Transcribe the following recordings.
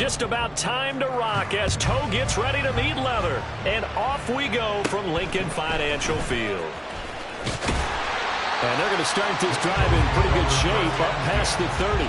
just about time to rock as Toe gets ready to meet leather. And off we go from Lincoln Financial Field. And they're going to start this drive in pretty good shape up past the 30.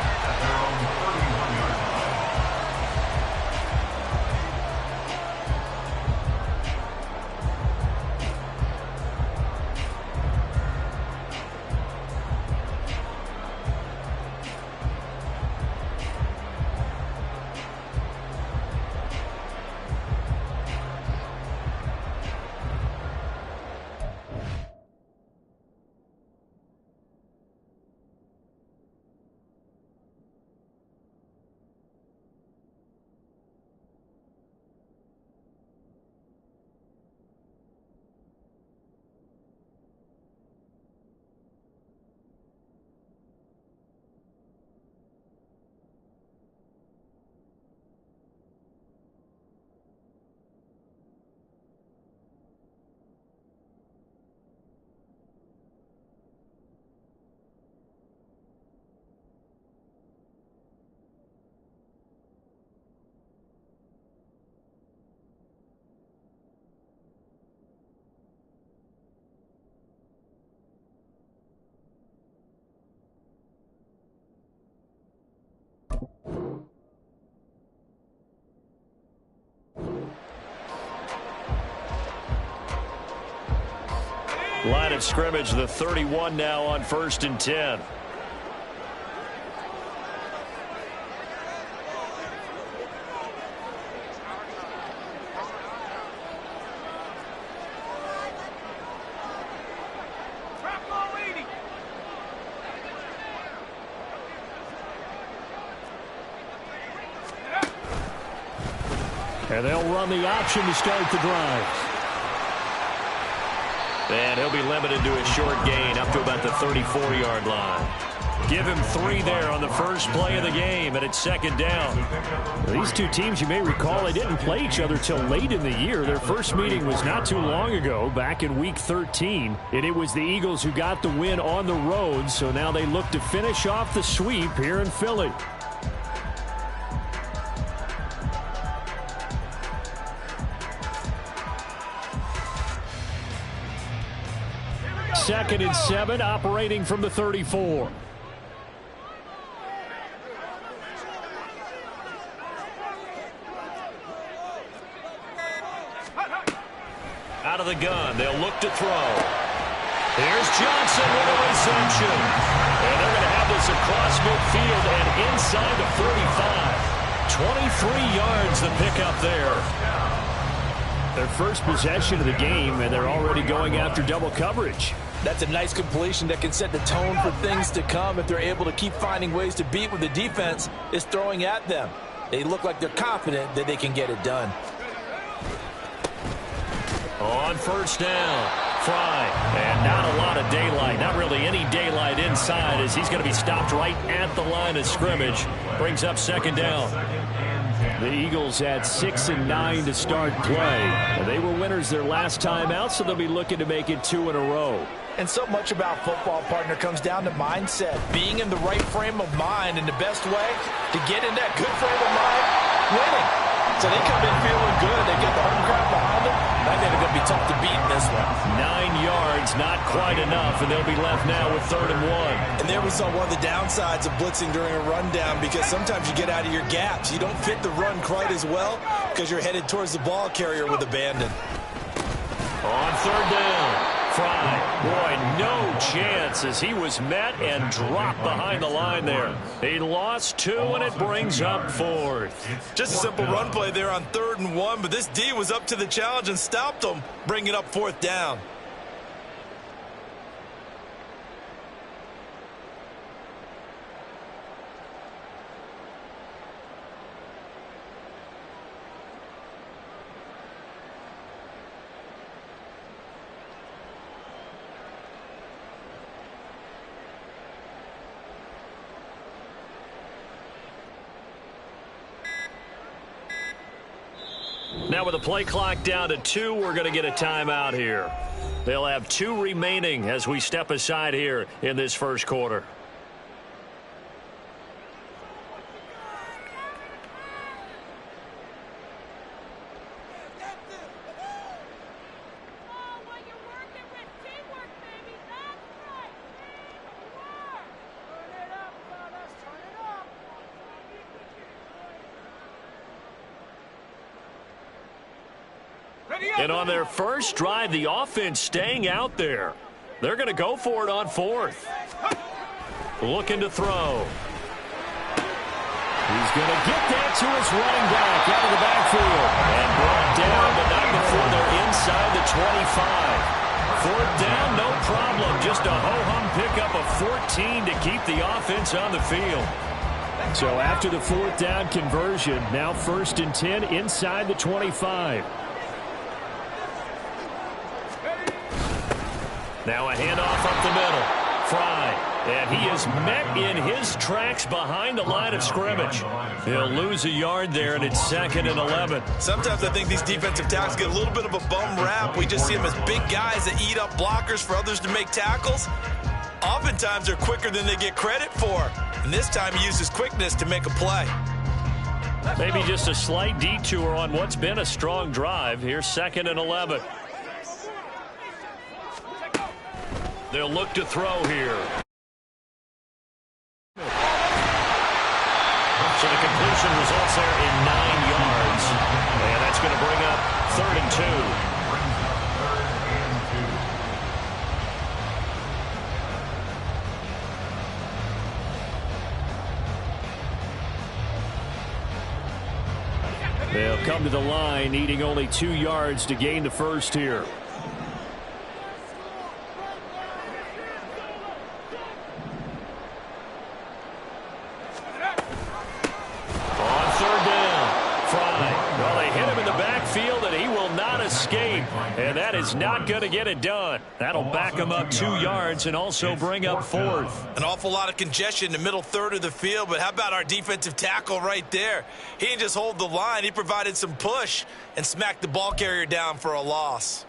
Line of scrimmage, the 31 now on 1st and 10. And they'll run the option to start the drive. And he'll be limited to a short gain up to about the 34-yard line. Give him 3 there on the first play of the game, and it's 2nd down. These two teams, you may recall, they didn't play each other till late in the year. Their first meeting was not too long ago, back in Week 13. And it was the Eagles who got the win on the road, so now they look to finish off the sweep here in Philly. Second and 7, operating from the 34. Out of the gun, they'll look to throw. Here's Johnson with a reception. And they're going to have this across midfield and inside the 45. 23 yards the pickup there. Their first possession of the game, and they're already going after double coverage. That's a nice completion that can set the tone for things to come if they're able to keep finding ways to beat what the defense is throwing at them. They look like they're confident that they can get it done. On 1st down, Fry, and not a lot of daylight, not really any daylight inside as he's going to be stopped right at the line of scrimmage. Brings up 2nd down. The Eagles had 6 and 9 to start play. And they were winners their last time out, so they'll be looking to make it 2 in a row. And so much about football, partner, comes down to mindset. Being in the right frame of mind, and the best way to get in that good frame of mind, winning. So they come in feeling good. They get the home crowd behind them. I think they're going to be tough to beat in this one. 9 yards, not quite enough, and they'll be left now with 3rd and 1. And there we saw one of the downsides of blitzing during a rundown, because sometimes you get out of your gaps. You don't fit the run quite as well because you're headed towards the ball carrier with abandon. On 3rd down. Fry, boy, no chance as he was met and dropped behind the line there. He lost 2, and it brings up 4th. Just a simple run play there on 3rd and 1, but this D was up to the challenge and stopped him, bringing up 4th down. Now with the play clock down to 2, we're going to get a timeout here. They'll have 2 remaining as we step aside here in this first quarter. And on their first drive, the offense staying out there. They're going to go for it on fourth. Looking to throw. He's going to get that to his running back out of the backfield. And brought down, but not before they're inside the 25. Fourth down, no problem. Just a ho-hum pickup of 14 to keep the offense on the field. So after the fourth down conversion, now 1st and 10 inside the 25. Now a handoff up the middle. Fry. And he is met in his tracks behind the line of scrimmage. He'll lose a yard there, and it's 2nd and 11. Sometimes I think these defensive tackles get a little bit of a bum rap. We just see them as big guys that eat up blockers for others to make tackles. Oftentimes they're quicker than they get credit for. And this time he uses quickness to make a play. Maybe just a slight detour on what's been a strong drive. Here's 2nd and 11. They'll look to throw here. So the completion results there in 9 yards. And that's going to bring up 3rd and 2. They'll come to the line, needing only 2 yards to gain the first here. And that is not going to get it done. That'll back him up 2 yards and also bring up 4th. An awful lot of congestion in the middle third of the field, but how about our defensive tackle right there? He didn't just hold the line. He provided some push and smacked the ball carrier down for a loss.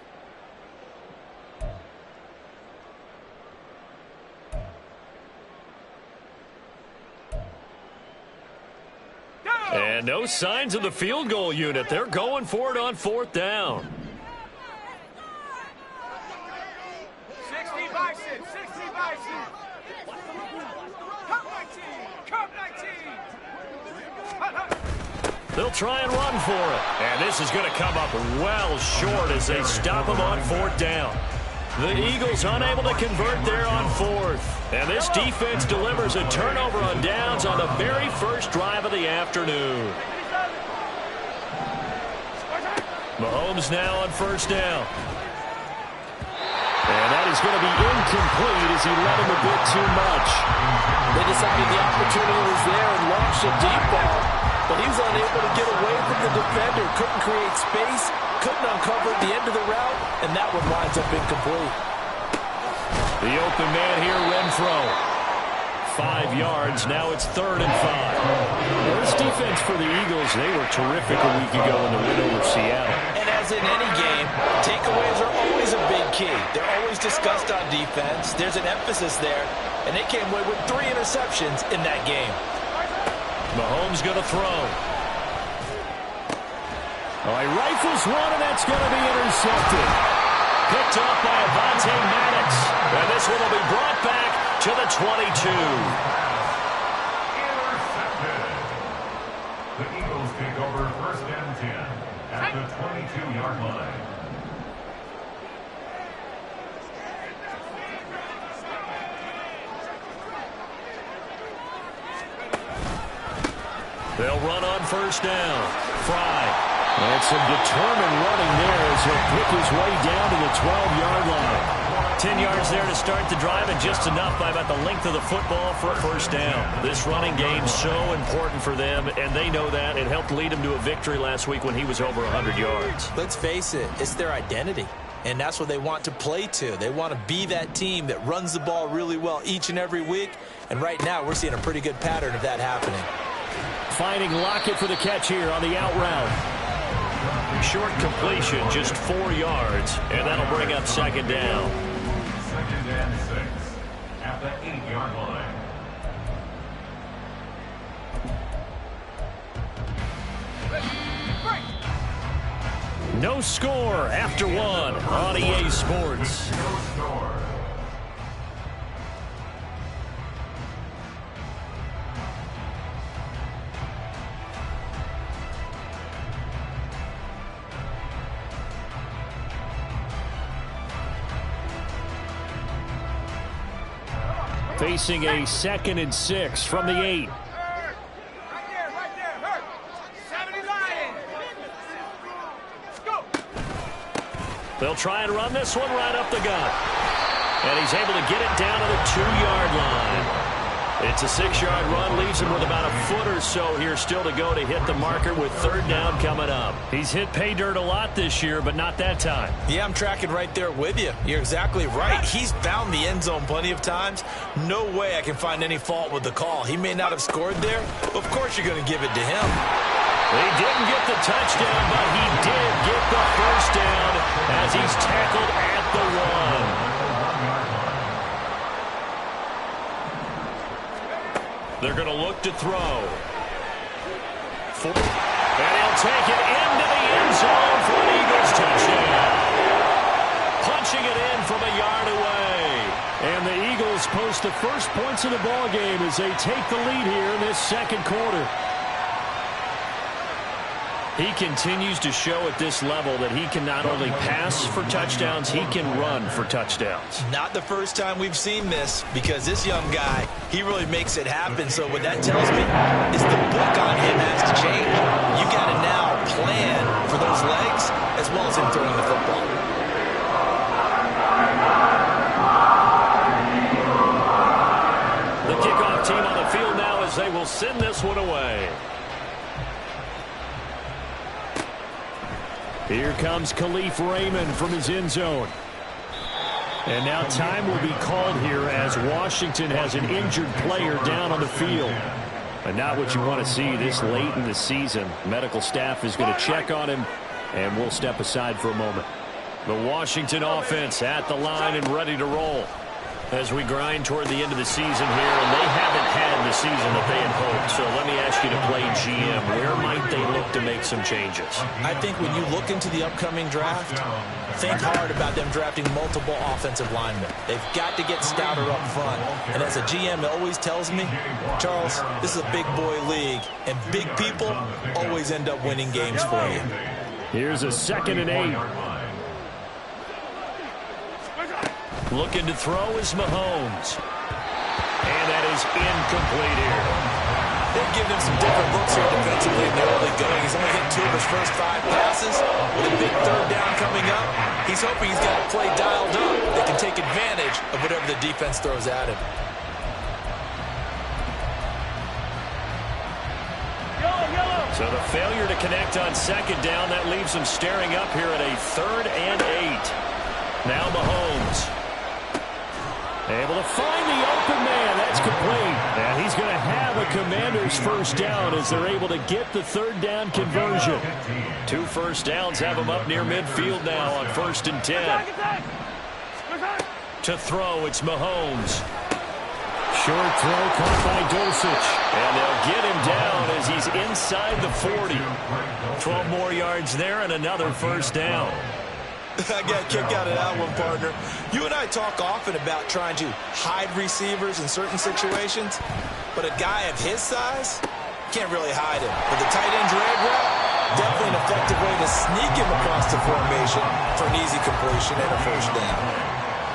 And no signs of the field goal unit. They're going for it on 4th down. 60 Bison, 60 Bison. Come 19, come 19. They'll try and run for it. And this is going to come up well short as they stop him on 4th down. The Eagles unable to convert there on 4th. And this defense delivers a turnover on downs on the very first drive of the afternoon. Mahomes now on 1st down. And that is going to be incomplete as he led him a bit too much. They decided the opportunity was there and launched a deep ball, but he was unable to get away from the defender, couldn't create space, couldn't uncover the end of the route, and that one winds up incomplete. The open man here, Renfro. 5 yards, now it's 3rd and 5. Well, this defense for the Eagles, they were terrific a week ago in the win over Seattle. And as in any game, takeaways are always a big key. They're always discussed on defense. There's an emphasis there, and they came away with 3 interceptions in that game. Mahomes going to throw. Oh, he rifles one, and that's going to be intercepted. Picked off by Avonte Maddox. And this one will be brought back to the 22. The Eagles take over 1st and 10 at the 22-yard line. They'll run on 1st down. Fry. And some determined running there as he'll pick his way down to the 12-yard line. 10 yards there to start the drive, and just enough by about the length of the football for a 1st down. This running game so important for them, and they know that. It helped lead them to a victory last week when he was over 100 yards. Let's face it, it's their identity, and that's what they want to play to. They want to be that team that runs the ball really well each and every week, and right now we're seeing a pretty good pattern of that happening. Finding Lockett for the catch here on the out route. Short completion, just 4 yards, and that'll bring up 2nd down. 2nd and 6 at the 8-yard line. No score after 1 on EA Sports. No score. Facing a 2nd and 6 from the 8. Right there, hurt. 70 Lions. Go. They'll try and run this one right up the gut. And he's able to get it down to the 2-yard line. It's a 6-yard run, leaves him with about a foot or so here still to go to hit the marker with 3rd down coming up. He's hit pay dirt a lot this year, but not that time. Yeah, I'm tracking right there with you. You're exactly right. He's found the end zone plenty of times. No way I can find any fault with the call. He may not have scored there, but of course you're going to give it to him. He didn't get the touchdown, but he did get the first down as he's tackled at the 1. They're going to look to throw. And he'll take it into the end zone for an Eagles touchdown. Punching it in from a yard away. And the Eagles post the first points of the ball game as they take the lead here in this 2nd quarter. He continues to show at this level that he can not only pass for touchdowns, he can run for touchdowns. Not the first time we've seen this, because this young guy, he really makes it happen. So what that tells me is the book on him has to change. You got to now plan for those legs as well as him throwing the football. The kickoff team on the field now as they will send this one away. Here comes Khalif Raymond from his end zone. And now time will be called here as Washington has an injured player down on the field. And not what you want to see this late in the season. Medical staff is going to check on him, and we'll step aside for a moment. The Washington offense at the line and ready to roll as we grind toward the end of the season here, and they haven't had the season that they had hoped. So let me ask you to play GM. Where might they look to make some changes? I think when you look into the upcoming draft, think hard about them drafting multiple offensive linemen. They've got to get stouter up front. And as a GM, it always tells me, Charles, this is a big boy league, and big people always end up winning games for you. Here's a 2nd and 8. Looking to throw is Mahomes. And that is incomplete here. They've given him some different looks here defensively in the early going. He's only hit 2 of his first 5 passes. With a big 3rd down coming up, he's hoping he's got a play dialed up that can take advantage of whatever the defense throws at him. So the failure to connect on 2nd down, that leaves him staring up here at a 3rd and 8. Now Mahomes. Able to find the open man. That's complete. And he's going to have a Commander's first down as they're able to get the 3rd down conversion. 2 first downs have him up near midfield now on 1st and 10. To throw, it's Mahomes. Short throw caught by Dulcich. And they'll get him down as he's inside the 40. 12 more yards there and another first down. I got a kick out of that one, partner. You and I talk often about trying to hide receivers in certain situations, but a guy of his size can't really hide him. But the tight end drag route, definitely an effective way to sneak him across the formation for an easy completion and a first down.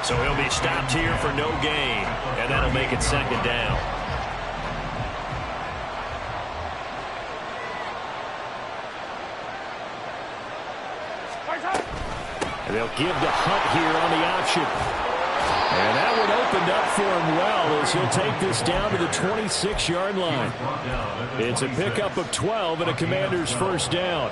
So he'll be stopped here for no gain, and that'll make it 2nd down. And they'll give to Hunt here on the option. And that one opened up for him well as he'll take this down to the 26-yard line. It's a pickup of 12 and a Commander's first down.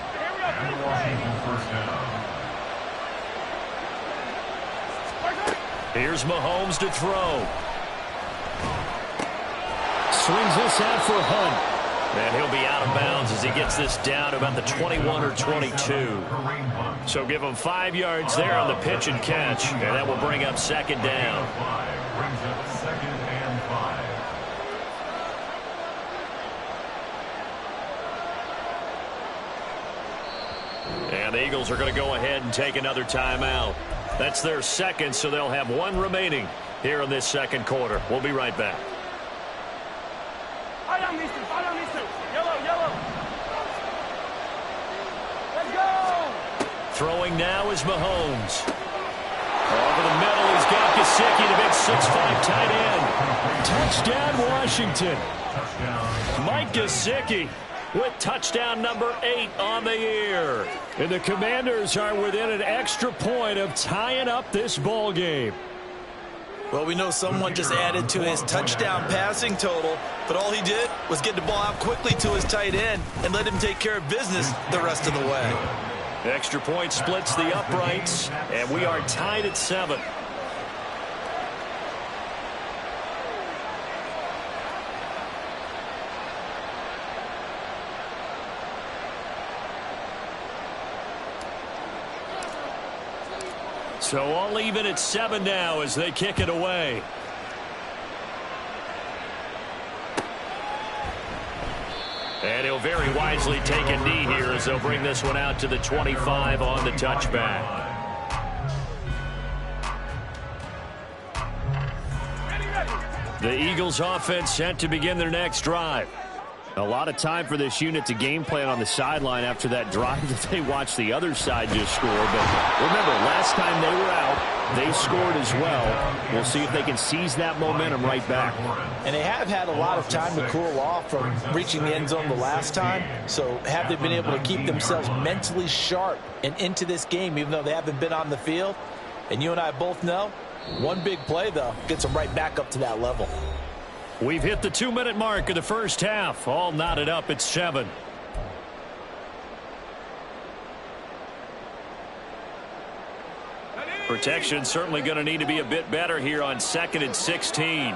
Here's Mahomes to throw. Swings this out for Hunt. And he'll be out of bounds as he gets this down to about the 21 or 22. So give him 5 yards there on the pitch and catch, and that will bring up 2nd down. Brings up 2nd and 5. And the Eagles are going to go ahead and take another timeout. That's their 2nd, so they'll have 1 remaining here in this 2nd quarter. We'll be right back. Yellow. Let's go. Throwing now is Mahomes. Over the middle, he's got Gesicki, the big 6'5" tight end. Touchdown, Washington. Mike Gesicki with touchdown number 8 on the year. And the Commanders are within an extra point of tying up this ball game. Well, we know someone just added to his touchdown passing total, but all he did was get the ball out quickly to his tight end and let him take care of business the rest of the way. Extra point splits the uprights, and we are tied at 7. So all even at 7 now as they kick it away. And he'll very wisely take a knee here as they'll bring this one out to the 25 on the touchback. The Eagles offense set to begin their next drive. A lot of time for this unit to game plan on the sideline after that drive that they watched the other side just score. But remember, last time they were out, they scored as well. We'll see if they can seize that momentum right back. And they have had a lot of time to cool off from reaching the end zone the last time. So have they been able to keep themselves mentally sharp and into this game, even though they haven't been on the field? And you and I both know, one big play, though, gets them right back up to that level. We've hit the 2-minute mark of the first half. All knotted up at 7. Protection certainly going to need to be a bit better here on 2nd and 16.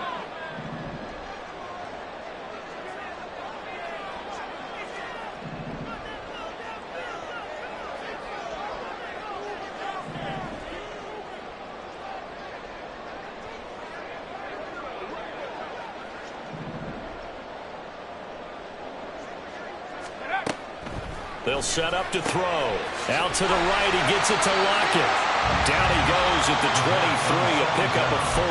They'll set up to throw. Out to the right, he gets it to Lockett. Down he goes at the 23, a pickup of 4.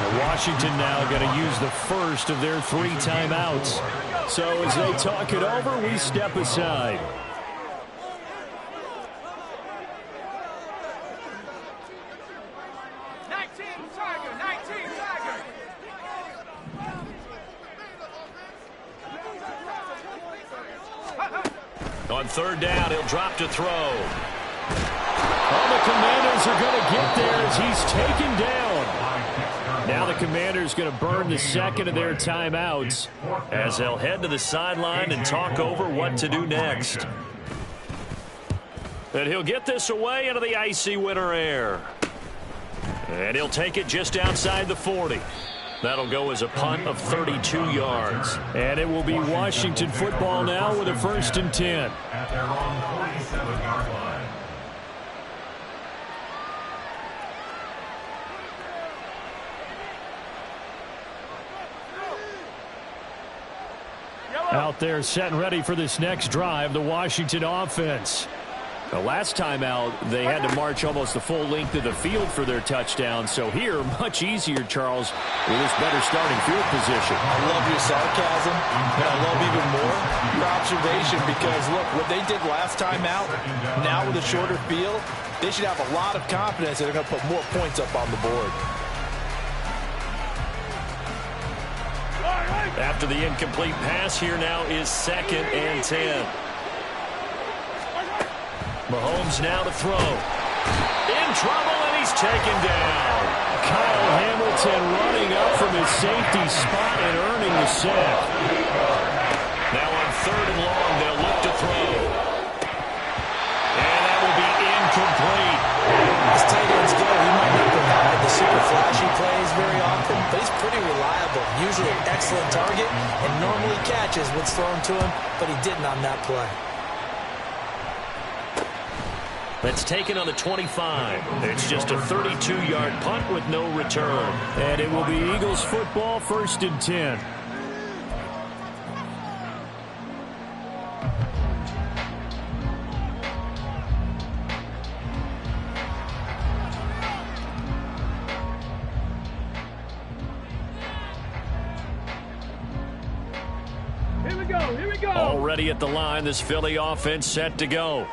And Washington now going to use the first of their 3 timeouts. So as they talk it over, we step aside. On 3rd down, he'll drop to throw. Oh, the Commanders are going to get there as he's taken down. Now the Commanders going to burn the 2nd of their timeouts as they'll head to the sideline and talk over what to do next. And he'll get this away into the icy winter air. And he'll take it just outside the 40. That'll go as a punt of 32 yards. And it will be Washington football now with a 1st and 10. At their own 47-yard line. Out there set and ready for this next drive, the Washington offense. The last time out, they had to march almost the full length of the field for their touchdown. So here, much easier, Charles, with this better starting field position. I love your sarcasm, but I love even more your observation because, look, what they did last time out, now with a shorter field, they should have a lot of confidence that they're going to put more points up on the board. After the incomplete pass, here now is 2nd and 10. Mahomes now to throw. In trouble, and he's taken down. Kyle Hamilton running up from his safety spot and earning the sack. Now on 3rd and long, they'll look to throw. And that will be incomplete. This tight end's good. He might not provide the super flashy plays very often, but he's pretty reliable. Usually an excellent target and normally catches what's thrown to him, but he didn't on that play. That's taken on the 25. It's just a 32-yard punt with no return. And it will be Eagles football, 1st and 10. Here we go. Already at the line, this Philly offense set to go.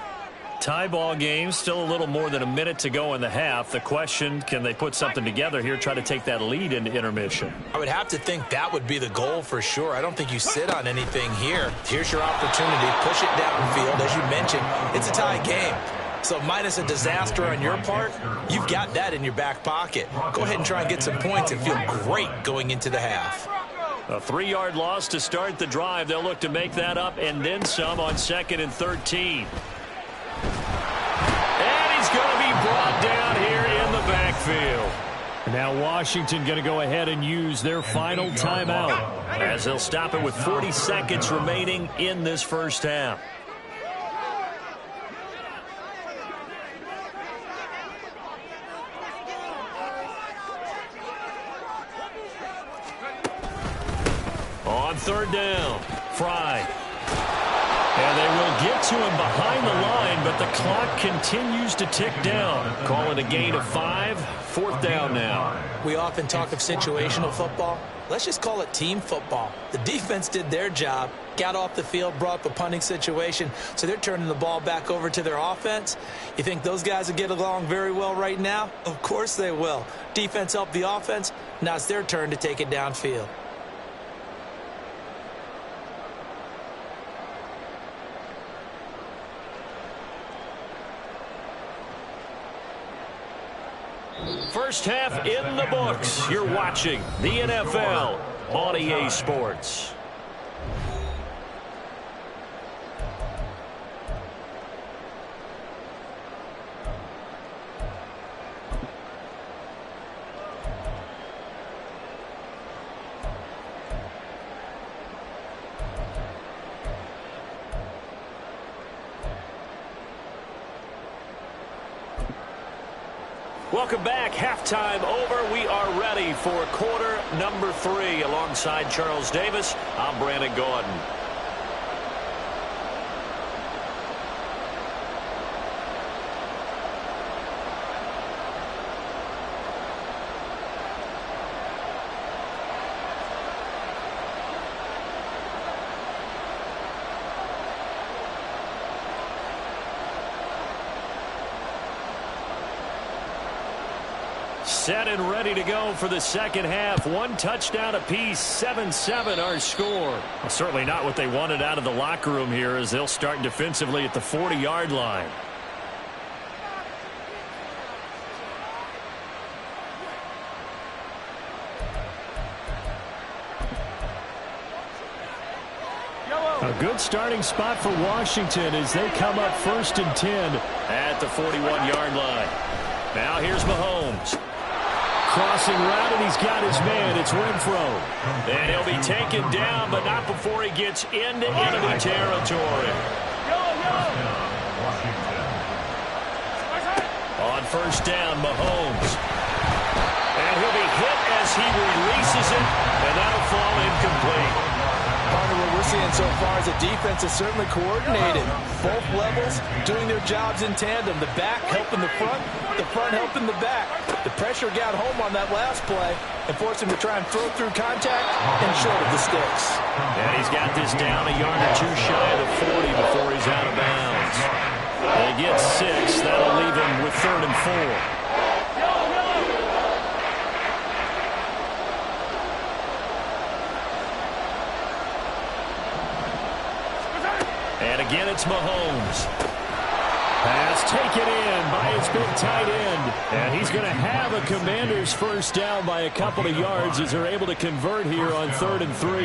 Tie ball game, still a little more than a minute to go in the half. The question, can they put something together here, try to take that lead into intermission? I would have to think that would be the goal for sure. I don't think you sit on anything here. Here's your opportunity. Push it downfield. As you mentioned, it's a tie game. So minus a disaster on your part, you've got that in your back pocket. Go ahead and try and get some points and feel great going into the half. A 3-yard loss to start the drive. They'll look to make that up and then some on 2nd and 13. And he's going to be brought down here in the backfield. Now Washington going to go ahead and use their final timeout as they'll stop it with 40 seconds remaining in this first half. On 3rd down, Fry. And they will get to him behind the line, but the clock continues to tick down. Call it a gain of 5. 4th down now. We often talk of situational football. Let's just call it team football. The defense did their job, got off the field, brought up a punting situation, so they're turning the ball back over to their offense. You think those guys will get along very well right now? Of course they will. Defense helped the offense. Now it's their turn to take it downfield. First half in the books. You're watching the NFL on EA Sports. Welcome back. Halftime over. We are ready for quarter number 3. Alongside Charles Davis, I'm Brandon Gordon. Set and ready to go for the second half. 1 touchdown apiece, 7-7 our score. Well, certainly not what they wanted out of the locker room here as they'll start defensively at the 40-yard line. A good starting spot for Washington as they come up 1st and 10 at the 41-yard line. Now here's Mahomes. Crossing route, and he's got his man. It's Renfro. And he'll be taken down, but not before he gets into enemy territory. On 1st down, Mahomes. And he'll be hit as he releases it, and that'll fall incomplete. Partner, what we're seeing so far is the defense is certainly coordinated. Both levels doing their jobs in tandem. The back helping the front helping the back. The pressure got home on that last play and forced him to try and throw through contact and short of the sticks. And he's got this down a yard or 2 shy of the 40 before he's out of bounds. They get 6. That'll leave him with 3rd and 4. And again, it's Mahomes. Pass taken in by his big tight end. And he's going to have a Commanders first down by a couple of yards as they're able to convert here on 3rd and 3.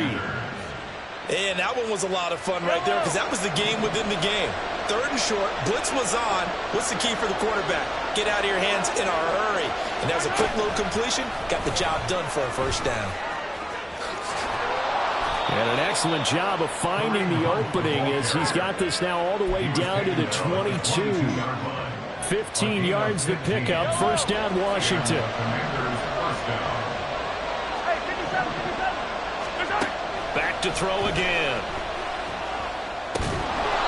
And that one was a lot of fun right there because that was the game within the game. 3rd and short, blitz was on. What's the key for the quarterback? Get out of your hands in a hurry. And that was a quick little completion. Got the job done for a first down. And an excellent job of finding the opening as he's got this now all the way down to the 22. 15 yards the pickup. First down, Washington. Back to throw again.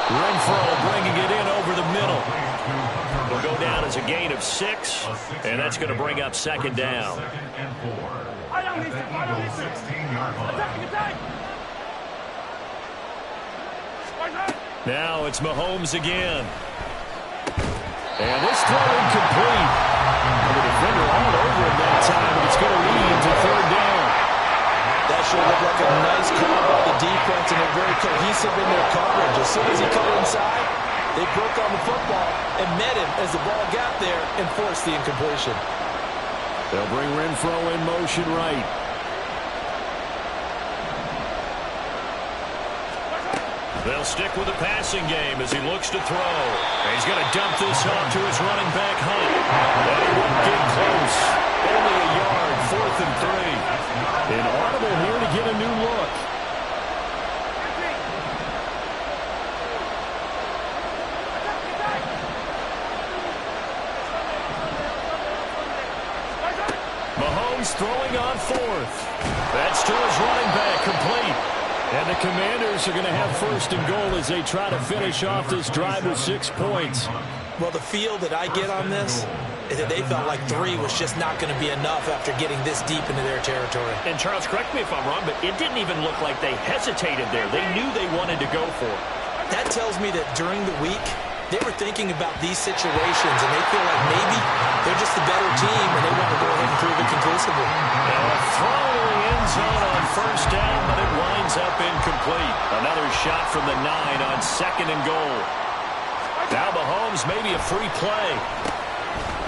Renfro bringing it in over the middle. Will go down as a gain of 6, and that's going to bring up 2nd down. Now it's Mahomes again. And this throw incomplete. And the defender all over him that time, and it's going to lead to third down. That sure looked like a nice call by the defense, and they're very cohesive in their coverage. As soon as he cut inside, they broke on the football and met him as the ball got there and forced the incompletion. They'll bring Renfro in motion right. They'll stick with the passing game as he looks to throw. And he's going to dump this off to his running back, Hunt. And he won't get close. Only a yard, 4th and 3. An audible here to get a new look. Mahomes throwing on 4th. That's to his running back, complete. And the Commanders are going to have 1st and goal as they try to finish off this drive with 6 points. Well, the feel that I get on this is that they felt like 3 was just not going to be enough after getting this deep into their territory. And Charles, correct me if I'm wrong, but it didn't even look like they hesitated there. They knew they wanted to go for it. That tells me that during the week, they were thinking about these situations, and they feel like maybe they're just the better team, and they want to go ahead and prove it conclusively. And a throw to the end zone on 1st down, but it winds up incomplete. Another shot from the 9 on 2nd and goal. Now Mahomes, maybe a free play.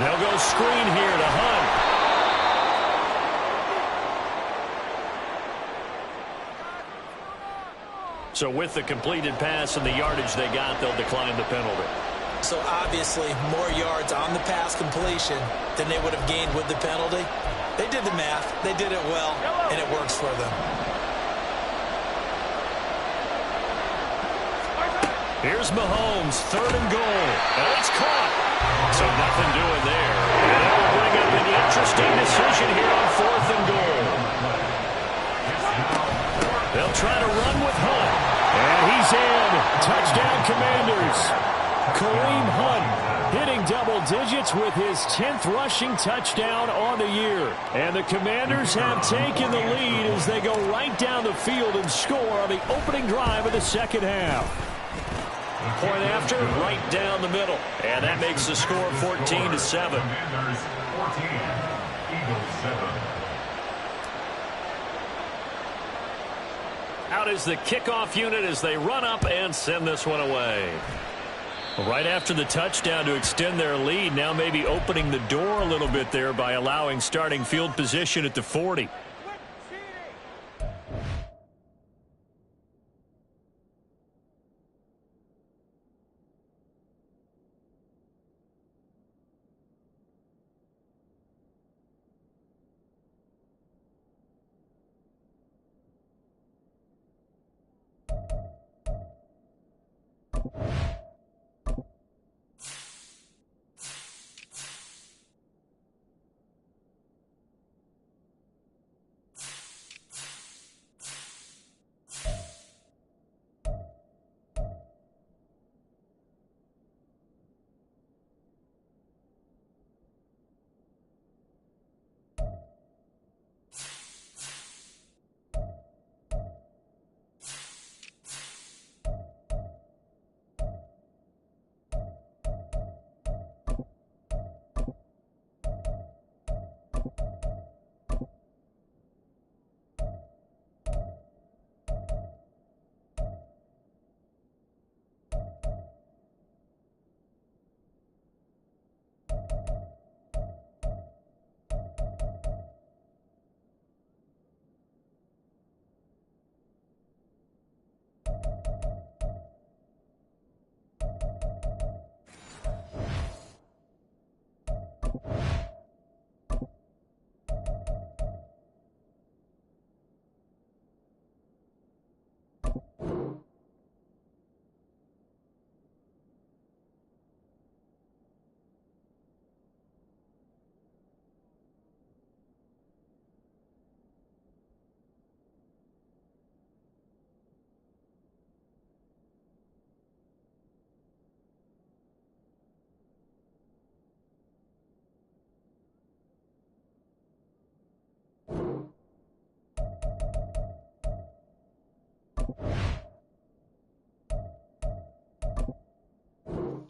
They'll go screen here to Hunt. So with the completed pass and the yardage they got, they'll decline the penalty. So obviously more yards on the pass completion than they would have gained with the penalty. They did the math. They did it well, and it works for them. Here's Mahomes, 3rd and goal. And it's caught. So nothing doing there. And that will bring up an interesting decision here on 4th and goal. They'll try to run with Hunt. And he's in. Touchdown, Commanders. Kareem Hunt hitting double digits with his 10th rushing touchdown on the year. And the Commanders have taken the lead as they go right down the field and score on the opening drive of the 2nd half. Point after, right down the middle. And that makes the score 14-7. Commanders 14, Eagles 7. Out is the kickoff unit as they run up and send this one away. Right after the touchdown to extend their lead, now maybe opening the door a little bit there by allowing starting field position at the 40.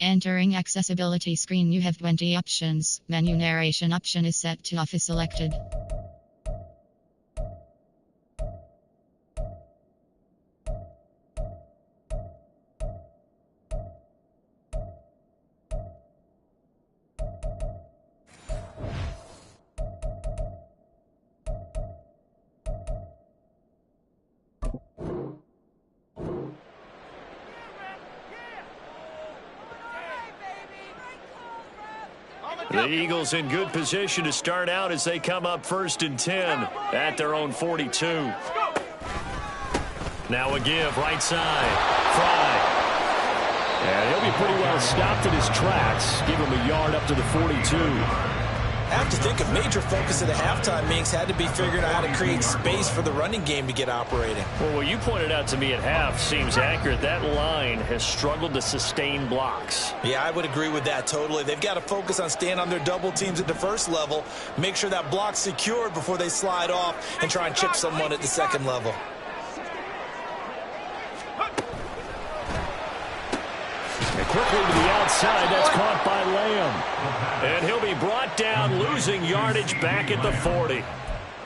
Entering accessibility screen, you have 20 options. Menu narration option is set to off is selected. The Eagles in good position to start out as they come up 1st and 10 at their own 42. Now a give, right side. Fry. And he'll be pretty well stopped in his tracks. Give him a yard up to the 42. I have to think a major focus at the halftime meetings had to be figuring out how to create space for the running game to get operating. Well, what you pointed out to me at half seems accurate. That line has struggled to sustain blocks. Yeah, I would agree with that totally. They've got to focus on staying on their double teams at the first level, make sure that block's secured before they slide off and try and chip someone at the second level. And quickly to the outside, that's caught by Lamb. And he'll be brought down, losing yardage back at the 40.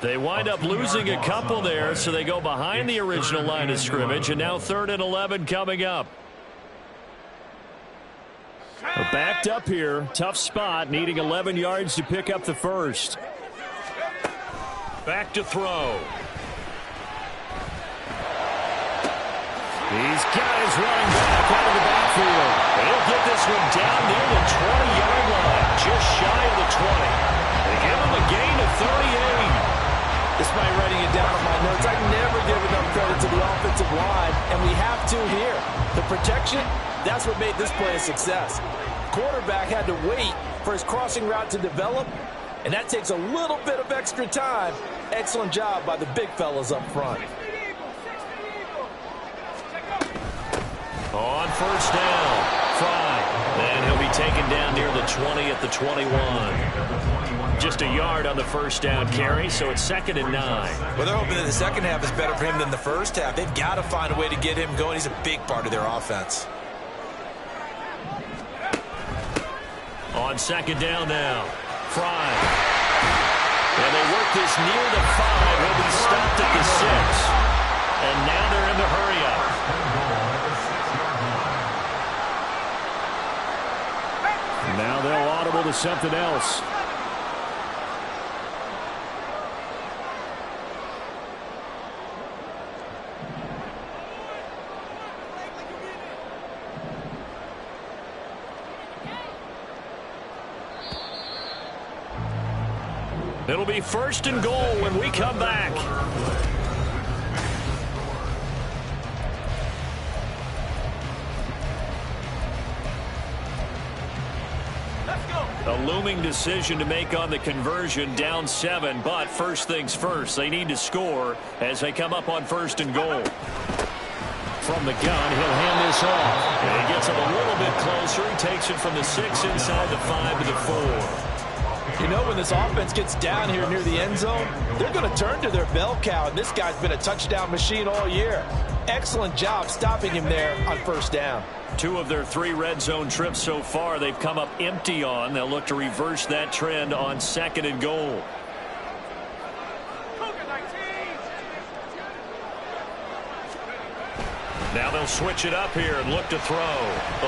They wind up losing a couple there, so they go behind the original line of scrimmage, and now 3rd and 11 coming up. We're backed up here, tough spot, needing 11 yards to pick up the first. Back to throw. He's got his running back out of the backfield. And he'll get this one down near the 20-yard line, just shy of the 20. They give him a gain of 38. Despite writing it down on my notes, I never give enough credit to the offensive line, and we have to here. The protection, that's what made this play a success. Quarterback had to wait for his crossing route to develop, and that takes a little bit of extra time. Excellent job by the big fellas up front. On 1st down, Fry. And he'll be taken down near the 20 at the 21. Just a yard on the 1st down carry, so it's 2nd and 9. Well, they're hoping that the second half is better for him than the first half. They've got to find a way to get him going. He's a big part of their offense. On 2nd down now, Fry. And they work this near the 5. He'll be stopped at the 6. And now they're in the hurry-up. Now they'll audible to something else. It'll be 1st and goal when we come back. A looming decision to make on the conversion, down 7, but first things first, they need to score as they come up on 1st and goal. From the gun, he'll hand this off. And he gets him a little bit closer. He takes it from the 6 inside the 5 to the 4. You know, when this offense gets down here near the end zone, they're going to turn to their bell cow, and this guy's been a touchdown machine all year. Excellent job stopping him there on 1st down. 2 of their 3 red zone trips so far they've come up empty on. They'll look to reverse that trend on 2nd and goal. Now they'll switch it up here and look to throw.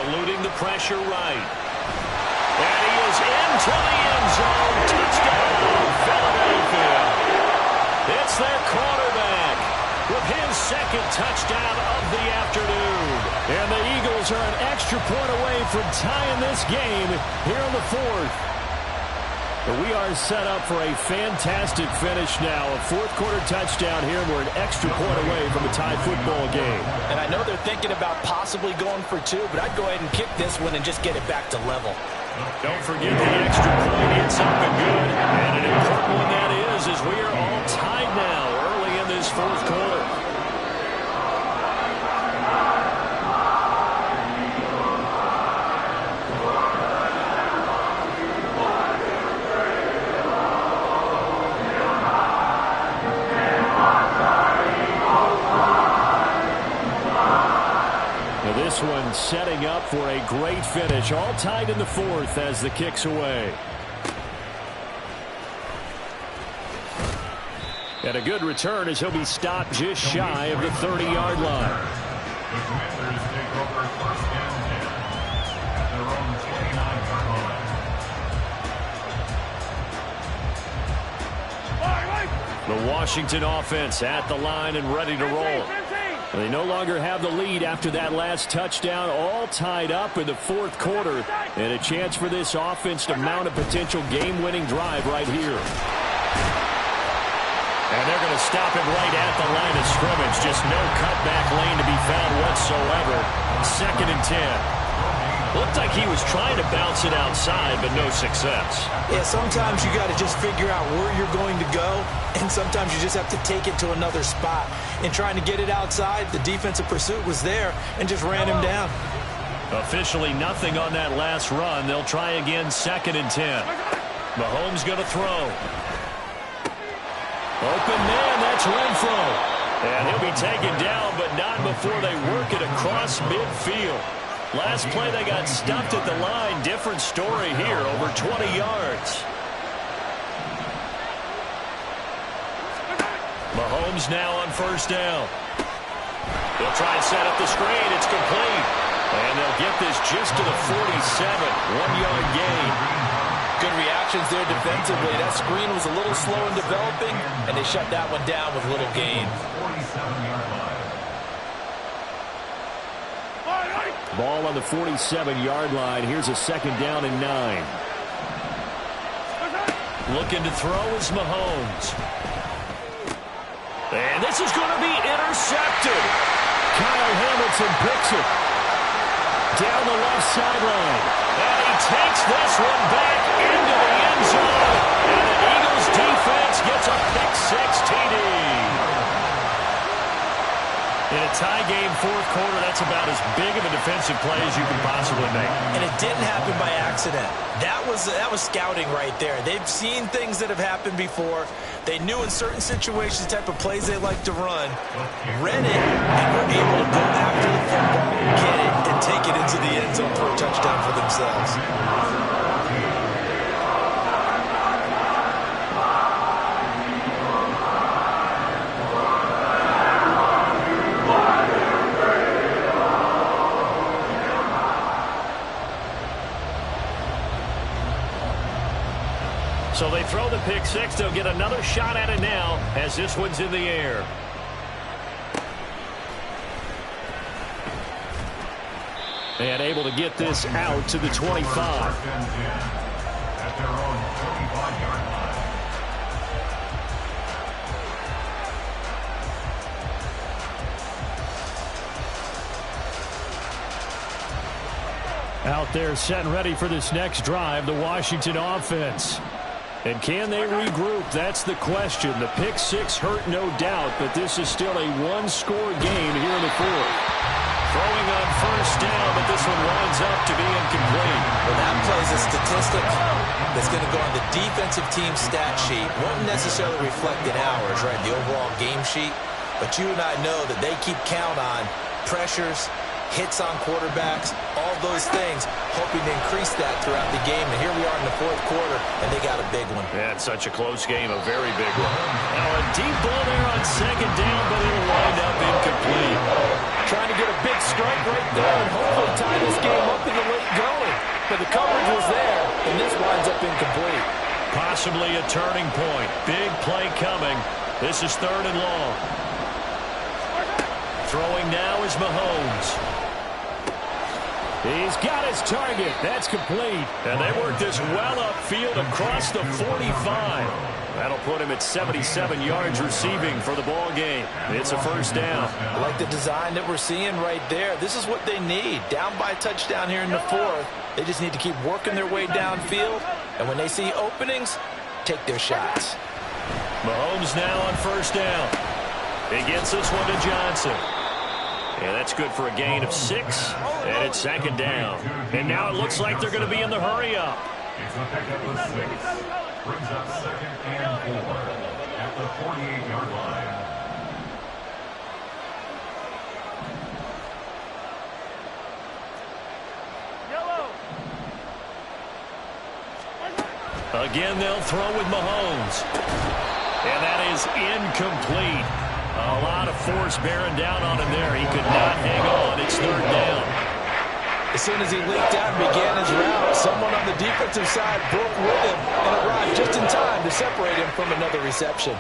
Eluding the pressure right. And he is into the end zone. Touchdown, Philadelphia. It's their quarterback with his 2nd touchdown of the afternoon. And the Eagles are an extra point away from tying this game here in the 4th. But we are set up for a fantastic finish now. A 4th quarter touchdown here. We're an extra point away from a tied football game. And I know they're thinking about possibly going for 2, but I'd go ahead and kick this one and just get it back to level. Don't forget the extra point. It's up and good. And an important one that is, as we are all tied now early in this 4th quarter. Now this one setting up for a great finish. All tied in the fourth as the kick's away. And a good return as he'll be stopped just shy of the 30-yard line. The Commanders take over first and 10 at their own 29-yard line. The Washington offense at the line and ready to roll. They no longer have the lead after that last touchdown, all tied up in the fourth quarter, and a chance for this offense to mount a potential game-winning drive right here. And they're going to stop him right at the line of scrimmage. Just no cutback lane to be found whatsoever. 2nd and 10. Looked like he was trying to bounce it outside, but no success. Yeah, sometimes you got to just figure out where you're going to go, and sometimes you just have to take it to another spot. In trying to get it outside, the defensive pursuit was there and just ran him down. Officially nothing on that last run. They'll try again, 2nd and 10. Mahomes going to throw. Open man, that's Renfro. And he'll be taken down, but not before they work it across midfield. Last play, they got stuffed at the line. Different story here, over 20 yards. Mahomes now on first down. They'll try and set up the screen. It's complete. And they'll get this just to the 47. 1-yard gain. Good reactions there defensively. That screen was a little slow in developing, and they shut that one down with little gain. 47-yard line. Ball on the 47-yard line. Here's a 2nd down and 9. Looking to throw is Mahomes. And this is going to be intercepted. Kyle Hamilton picks it. Down the left sideline. And he takes this one back into the end zone. And the Eagles defense gets a pick-6 TD. In a tie game, fourth quarter, that's about as big of a defensive play as you can possibly make. And it didn't happen by accident. That was scouting right there. They've seen things that have happened before. They knew in certain situations the type of plays they like to run. Read it, and were able to go after the football, get it, and take it into the end zone for a touchdown for themselves. So they throw the pick-6. They'll get another shot at it now as this one's in the air. And able to get this out to the 25. First and 10 at their own 25-yard line. Out there set and ready for this next drive, the Washington offense. And can they regroup? That's the question. The pick-6 hurt, no doubt, but this is still a one-score game here in the fourth. Throwing on first down, but this one winds up to be incomplete. Well, that plays a statistic that's going to go on the defensive team stat sheet. Won't necessarily reflect in ours, right, the overall game sheet. But you and I know that they keep count on pressures, hits on quarterbacks, all those things, hoping to increase that throughout the game. And here we are in the fourth quarter, and they got a big one. Yeah, it's such a close game, a very big one. Now a deep ball there on 2nd down, but it'll wind up incomplete. Trying to get a big strike right there and hopefully tie this game up in the late going. But the coverage was there, and this winds up incomplete. Possibly a turning point. Big play coming. This is 3rd and long. Throwing now is Mahomes. He's got his target. That's complete. And they work this well upfield across the 45. That'll put him at 77 yards receiving for the ball game. It's a first down. I like the design that we're seeing right there. This is what they need. Down by a touchdown here in the fourth. They just need to keep working their way downfield. And when they see openings, take their shots. Mahomes now on first down. He gets this one to Johnson. And that's good for a gain of 6. And it's 2nd down. And now it looks like they're going to be in the hurry up. It's a pickup of 6. Brings up 2nd and 4 at the 48-yard line. Again, they'll throw with Mahomes. And that is incomplete. A lot of force bearing down on him there. He could not hang on. It's third down. As soon as he leaked out and began his route, someone on the defensive side broke with him and arrived just in time to separate him from another reception.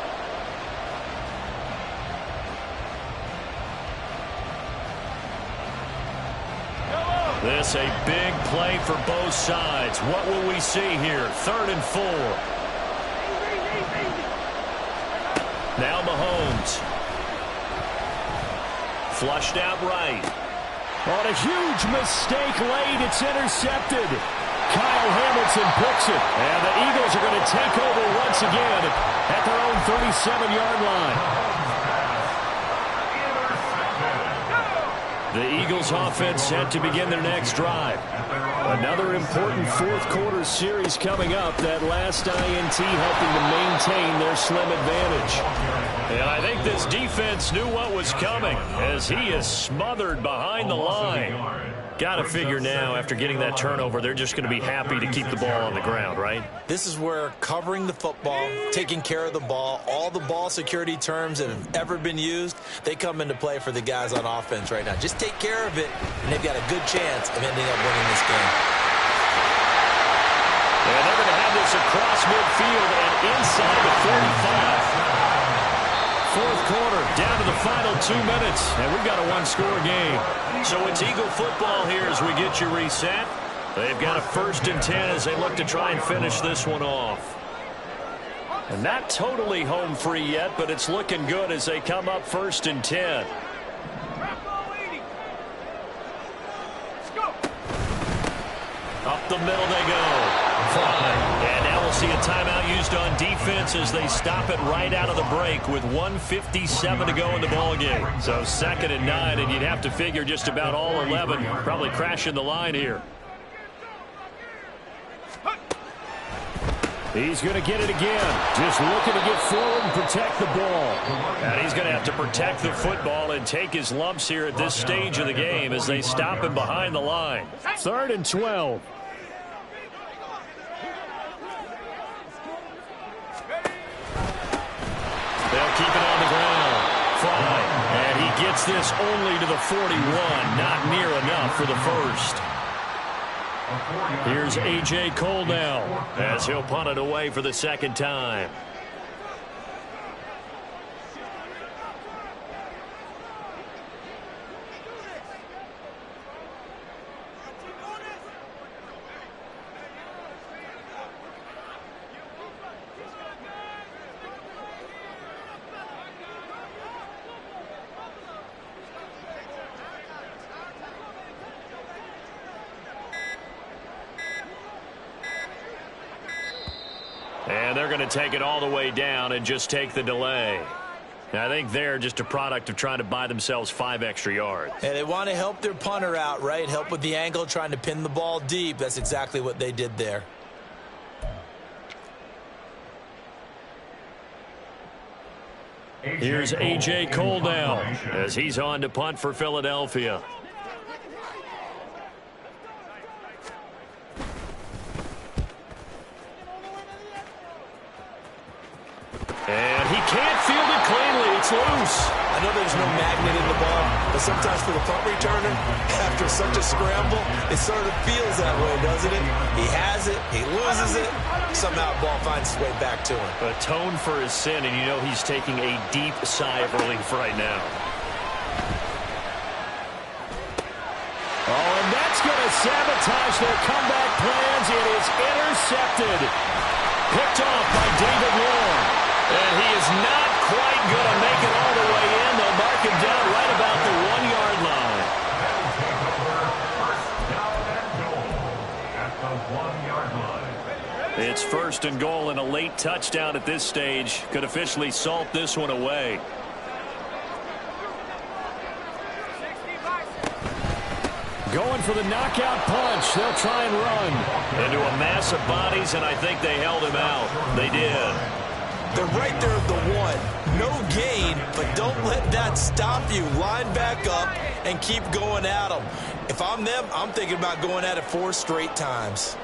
This a big play for both sides. What will we see here? 3rd and 4. Now Mahomes. Flushed out right. On a huge mistake late, it's intercepted. Kyle Hamilton picks it. And the Eagles are going to take over once again at their own 37-yard line. The Eagles offense set to begin their next drive. Another important fourth-quarter series coming up. That last INT helping to maintain their slim advantage. And I think this defense knew what was coming as he is smothered behind the line. Got to figure now, after getting that turnover, they're just going to be happy to keep the ball on the ground, right? This is where covering the football, taking care of the ball, all the ball security terms that have ever been used, they come into play for the guys on offense right now. Just take care of it, and they've got a good chance of ending up winning this game. And they're going to have this across midfield and inside the 45. Fourth quarter, down to the final 2 minutes, and we've got a one-score game. So it's Eagle football here as we get you reset. They've got a 1st and 10 as they look to try and finish this one off. And not totally home free yet, but it's looking good as they come up 1st and 10. Up the middle they go. Fly. And now we'll see a timeout used on defense as they stop it right out of the break with 1:57 to go in the ballgame. So 2nd and 9, and you'd have to figure just about all 11 probably crashing the line here. He's going to get it again. Just looking to get forward and protect the ball. And he's going to have to protect the football and take his lumps here at this stage of the game as they stop him behind the line. 3rd and 12. They'll keep it on the ground. Fly. And he gets this only to the 41. Not near enough for the first. Here's A.J. Cole now as he'll punt it away for the 2nd time. And they're going to take it all the way down and just take the delay. I think they're just a product of trying to buy themselves 5 extra yards. And they want to help their punter out, right? Help with the angle, trying to pin the ball deep. That's exactly what they did there. Here's A.J. Cole now as he's on to punt for Philadelphia. And he can't field it cleanly. It's loose. I know there's no magnet in the ball, but sometimes for the punt returner, after such a scramble, it sort of feels that way, doesn't it? He has it, he loses it, somehow the ball finds its way back to him. Atone for his sin, and you know he's taking a deep sigh of relief right now. Oh, and that's going to sabotage their comeback plans. It is intercepted. Picked off by David Long. And he is not quite going to make it all the way in. They'll mark him down right about the 1-yard line. At the 1-yard line. It's 1st and goal, and a late touchdown at this stage could officially salt this one away. Going for the knockout punch. They'll try and run. Into a mass of bodies, and I think they held him out. They did. They're right there at the 1. No gain, but don't let that stop you. Line back up and keep going at them. If I'm them, I'm thinking about going at it 4 straight times.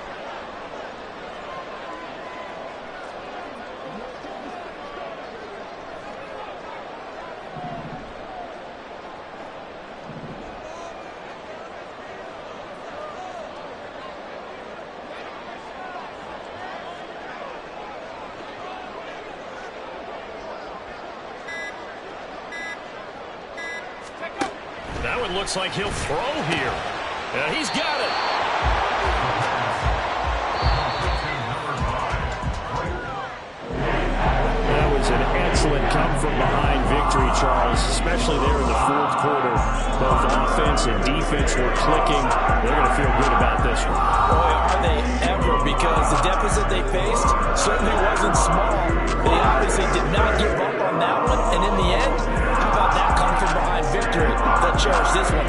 That one looks like he'll throw here. He's got it. That was an excellent come-from-behind victory, Charles, especially there in the fourth quarter. Both offense and defense were clicking. They're going to feel good about this one. Boy, are they ever, because the deficit they faced certainly wasn't small. They obviously did not give up on that one, and in the end, how about that come-from-behind victory? They'll cherish this one